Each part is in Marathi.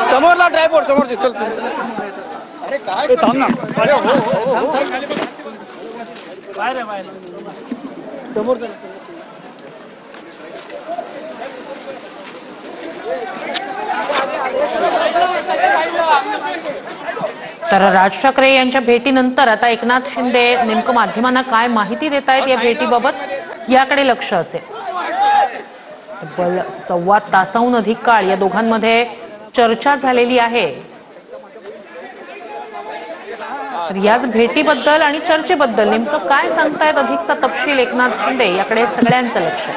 समोरला ड्रायव्हर समोरची चल. अरे काय थांब ना. अरे हो बाहेर बाहेर समोर. तर राज ठाकरे यांच्या भेटीनंतर आता एकनाथ शिंदे नेमकं माध्यमांना काय माहिती देत आहेत या भेटीबाबत याकडे लक्ष असेल. तब्बल 1.25 तासाहून अधिक काळ या दोघांमध्ये चर्चा झालेली आहे. तर याच भेटीबद्दल आणि चर्चेबद्दल नेमकं काय सांगतायत अधिकचा तपशील एकनाथ शिंदे याकडे सगळ्यांचं लक्ष.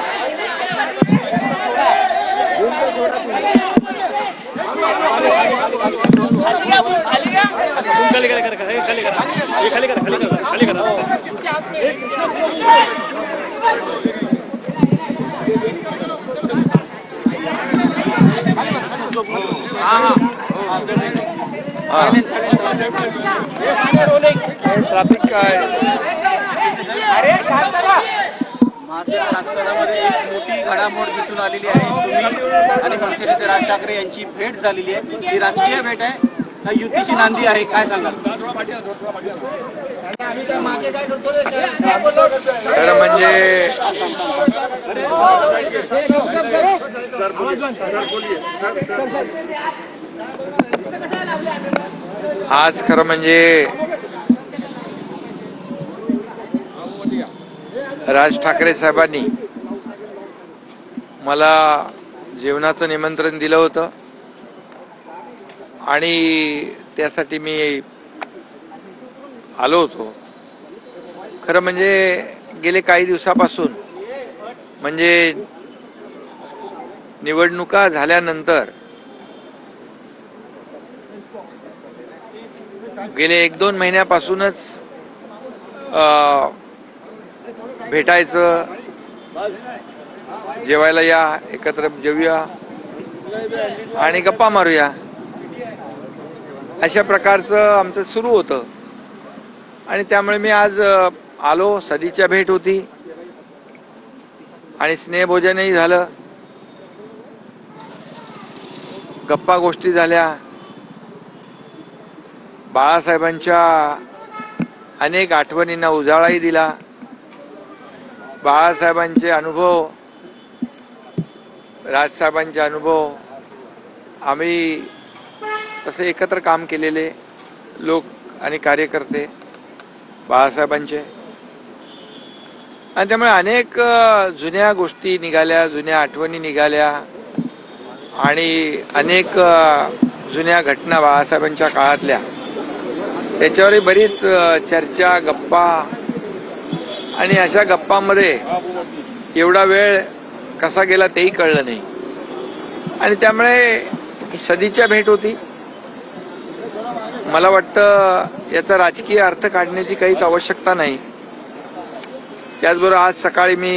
ट्रॅफिक काय राजकारणामध्ये एक मोठी घडामोड दिसून आलेली आहे. तुम्ही आणि मनसेनेते राज ठाकरे यांची भेट झालेली आहे. ही राजकीय भेट आहे का युतीची नांदी आहे, काय सांगाल? खरं म्हणजे आज खरं म्हणजे राज ठाकरे साहेबांनी मला जेवणाचं निमंत्रण दिलं होतं आणि त्यासाठी मी आलो होतो. खरं म्हणजे गेले काही दिवसापासून म्हणजे निवडणुका झाल्यानंतर गेले 1-2 महिन्यापासूनच भेटायचं, जेवायला या, एकत्र जेवूया आणि गप्पा मारूया अशा प्रकारचं आमचं सुरू होतं. आणि त्यामुळे मी आज आलो. सदिच्छा भेट होती आणि स्नेहभोजनही झालं, गप्पा गोष्टी झाल्या. बाळासाहेबांच्या अनेक आठवणींना उजाळाही दिला. बाळासाहेबांचे अनुभव, राजसाहेबांचे अनुभव, आम्ही तसे एकत्र काम केलेले लोक आणि कार्यकर्ते बाळासाहेबांचे, आणि त्यामुळे अनेक जुन्या गोष्टी निघाल्या, जुन्या आठवणी निघाल्या आणि अनेक जुन्या घटना बाळासाहेबांच्या काळातल्या त्याच्यावरही बरीच चर्चा, गप्पा. आणि अशा गप्पांमध्ये एवढा वेळ कसा गेला तेही कळलं नाही. आणि त्यामुळे सदिच्छा भेट होती. मला वाटतं याचा राजकीय अर्थ काढण्याची काहीच आवश्यकता नाही. त्याचबरोबर आज सकाळी मी